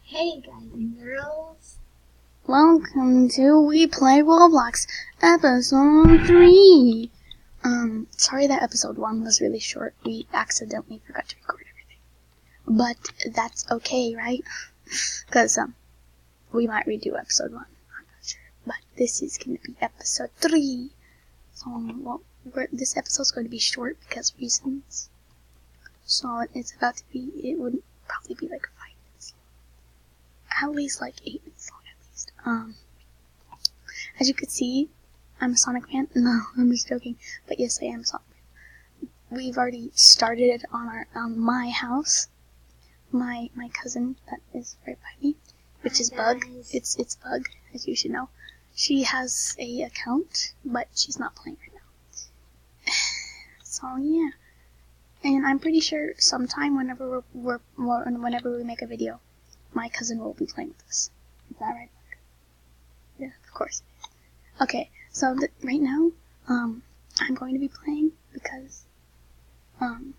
Hey guys and girls. Welcome to We Play Roblox, episode 3. Sorry that episode 1 was really short. We accidentally forgot to record everything. But that's okay, right? Because, we might redo episode 1. I'm not sure. But this is going to be episode 3. So, this episode's going to be short because of reasons. So, it would probably be like 5 minutes long. At least like 8 minutes long. As you could see, I'm a Sonic fan. No, I'm just joking. But yes, I am a Sonic fan. We've already started on my house. My cousin that is right by me, which is Bug. It's Bug, as you should know. She has a account, but she's not playing right now. So yeah, and I'm pretty sure sometime whenever whenever we make a video, my cousin will be playing with us. Is that right? Yeah, of course. Okay, so right now, I'm going to be playing because I'm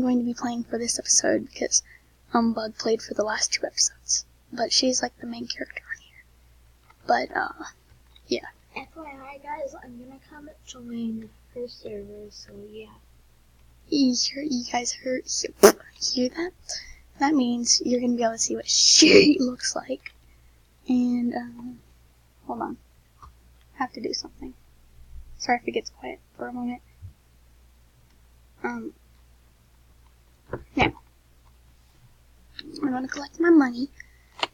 going to be playing for this episode because, Bug played for the last 2 episodes. But she's like the main character on here. But, yeah. FYI guys, I'm gonna come join her server, so yeah. You guys hear that? That means you're gonna be able to see what she looks like. And, hold on. I have to do something. Sorry if it gets quiet for a moment. Now, I'm gonna collect my money,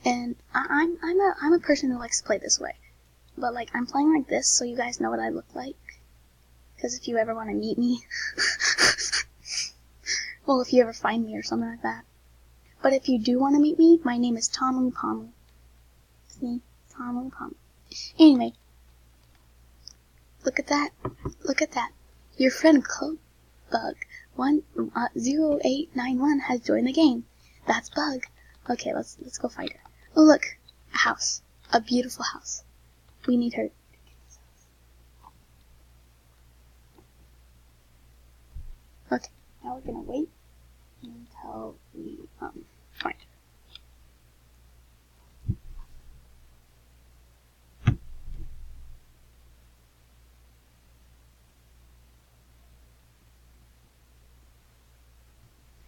and I'm a person who likes to play this way. But, like, I'm playing like this so you guys know what I look like. Because if you ever want to meet me, well, if you ever find me or something like that. But if you do want to meet me, my name is Tamu Pamu. See? Tamu Pamu. Anyway. Look at that. Look at that. Your friend Bug 0891 has joined the game. That's Bug. Okay, let's go find her. Oh look, a house. A beautiful house. We need her. Okay, now we're gonna wait until we find her.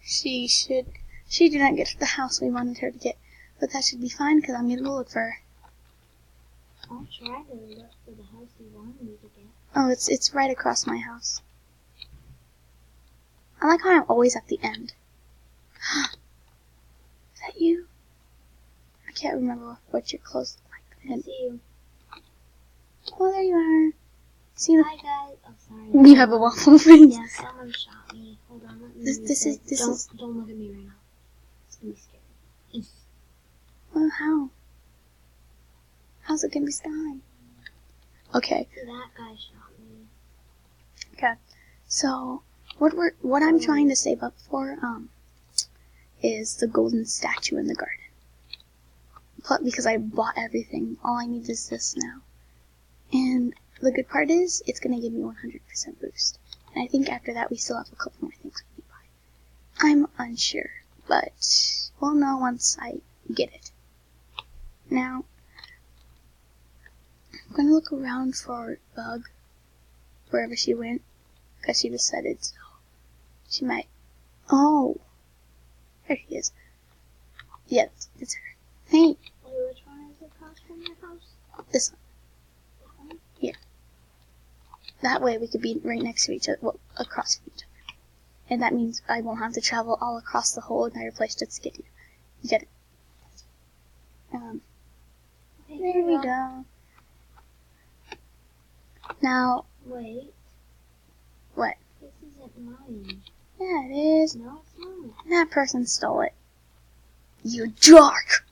She did not get to the house we wanted her to get, but that should be fine because I'm gonna go look for her. I'll try to look for the house you wanted me to get. Oh, it's right across my house. I like how I'm always at the end. Is that you? I can't remember what your clothes look like. I see you. Oh, there you are. See Hi guys. Oh, sorry. You have a waffle face. Yeah, someone shot me. Hold on, let me Don't look at me right now. It's gonna be scary. Well, how? How's it gonna be scary? Okay. So that guy shot me. Okay. So what I'm trying to save up for is the golden statue in the garden. But because I bought everything, all I need is this now. And the good part is it's gonna give me 100% boost. And I think after that we still have a couple more things we need to buy. I'm unsure, but we'll know once I get it. Now, I'm gonna look around for Bug wherever she went, because she decided so. She might. Oh, there she is. Yeah, it's her. Hey. Wait, which one is across from your house? This one. Yeah. That way we could be right next to each other, well, across from each other. And that means I won't have to travel all across the whole entire place just to get you. You get it? There we go. Now. Wait. What? This isn't mine. Yeah, it is. No, it's not. That person stole it. You jerk!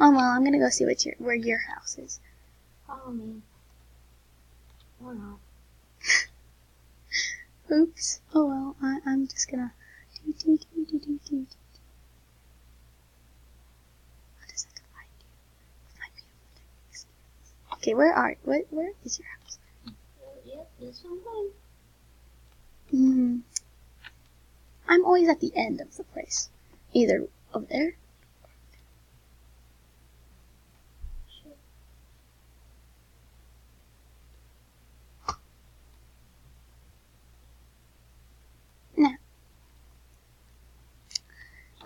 Oh well, I'm gonna go see where your house is. Follow me. Or not. Oops. Oh well, I'm just gonna do. How does that find you? My beautiful techniques. Okay, where is your house? Yep, this one's mine. I'm always at the end of the place. Either over there. Now,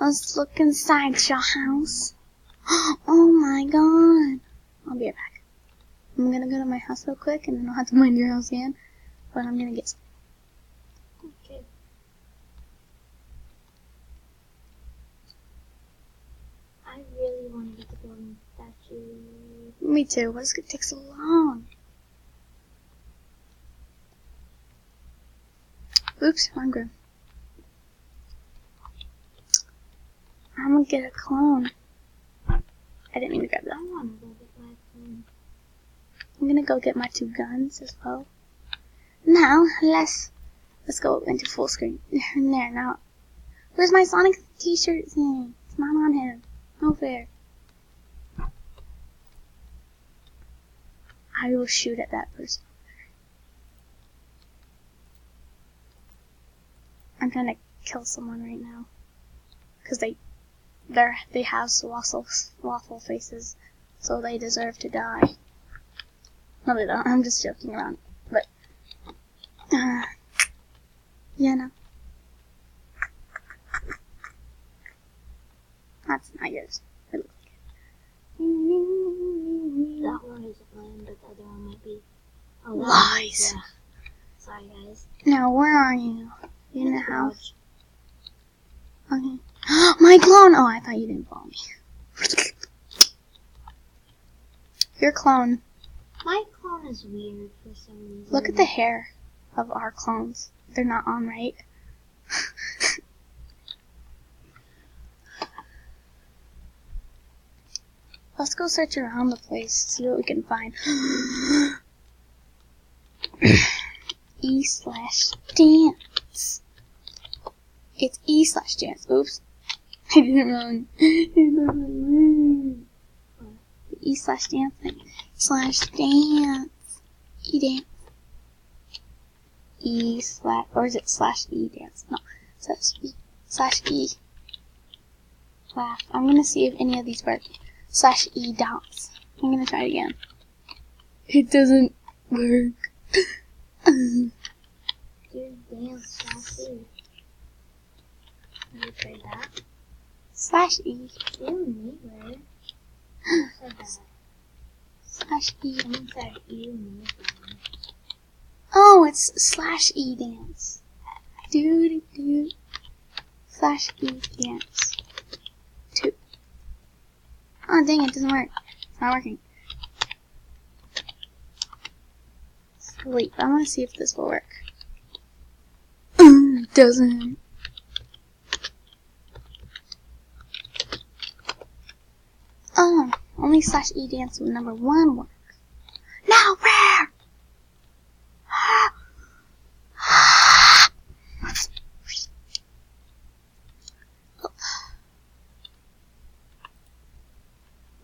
let's look inside your house. Oh my god. I'll be right back. I'm gonna go to my house real quick and then I'll have to mind your house again. But I'm gonna get some. Okay. I really want to get the golden statue. Me too. Why does it take so long? Oops, wrong group. I'm gonna get a clone. I didn't mean to grab that. I want to go get my phone. I'm gonna go get my 2 guns as well. Now, let's go into full screen. There, now. Where's my Sonic t-shirt thing? It's not on here. No fair. I will shoot at that person. I'm trying to kill someone right now. Because they have waffle faces. So they deserve to die. No, they don't. I'm just joking around. But, yeah, no. That's not yours. It looks like it. That one isn't mine, but the other one might be. Oh, Lies. Yeah. Sorry, guys. Now, where are you? You in the house? Okay. My clone! Oh, I thought you didn't follow me. Your clone. My clone is weird for some reason. Look at the hair of our clones. They're not on right. Let's go search around the place, see what we can find. E/dance. It's E/dance. Oops. I did it wrong. The E/dance thing. /dance. E-dance. Or is it /E dance? No. /E. Laugh. I'm gonna see if any of these work. /E dance. I'm gonna try it again. It doesn't work. Dude, dance, /E. Have you tried that? /E. Ew, neither. Who said that? /E. Someone said ew, neither. Oh, it's /E dance. Dude. /E dance. 2. Oh, dang, it doesn't work. It's not working. Sleep. I want to see if this will work. It doesn't. Oh, only /E dance with number 1 work. Now where?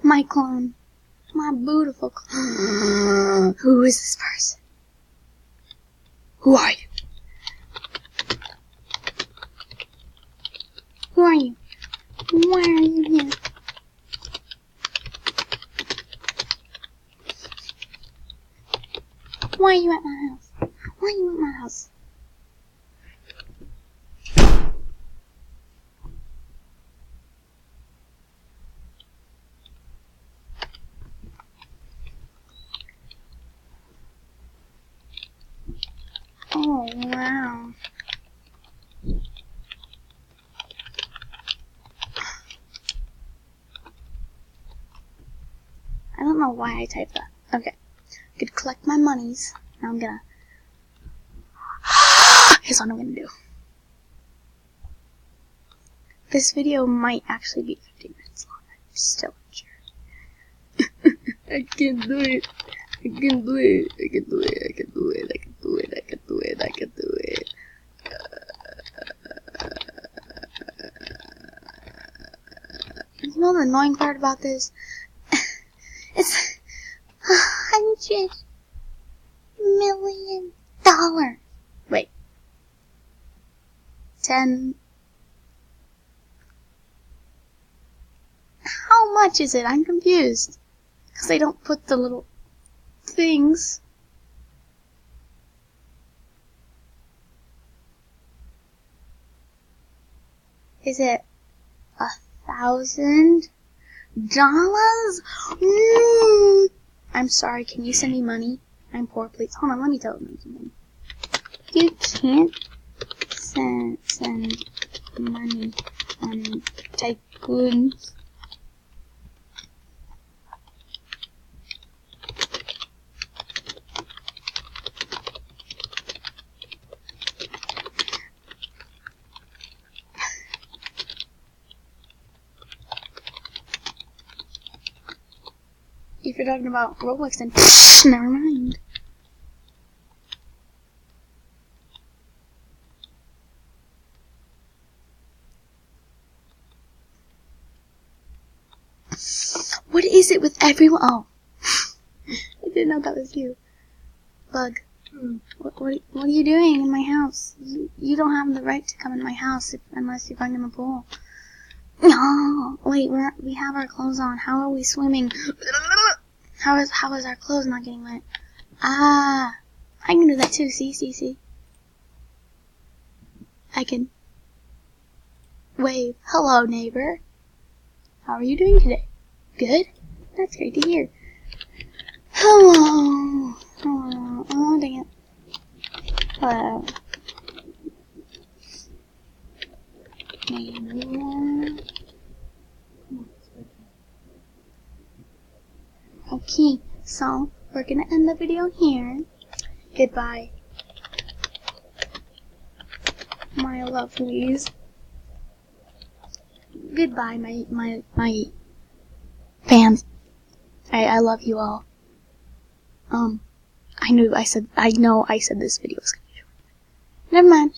My clone. My beautiful clone. Who is this person? Who are you? Who are you? Why are you here? Why are you at my house? Why are you at my house? Oh, wow. I don't know why I typed that. Okay. I could collect my monies. Now I'm gonna... Here's what I'm gonna do. This video might actually be 15 minutes long. I'm still not sure. I can do it. I can do it. I can do it. I can do it. I can do it. I can do it. I can do it. You know the annoying part about this? It's $100 million. Wait. 10. How much is it? I'm confused. Because they don't put the little things. Is it $1,000? I'm sorry, can you send me money? I'm poor, please. Hold on, let me tell them something. You can't send money on Tycoon. If you're talking about Roblox, then never mind. What is it with everyone? Oh, I didn't know that was you. Bug. What are you doing in my house? You don't have the right to come in my house unless you're going in the pool. No, wait, we have our clothes on. How are we swimming? How is our clothes not getting wet? I can do that too. See. I can wave. Hello, neighbor. How are you doing today? Good? That's great to hear. Hello. Oh, dang it. Hello. Neighbor. Okay, so we're gonna end the video here. Goodbye, my lovelies. Goodbye, my fans. I love you all. I know I said this video was gonna be short. Never mind.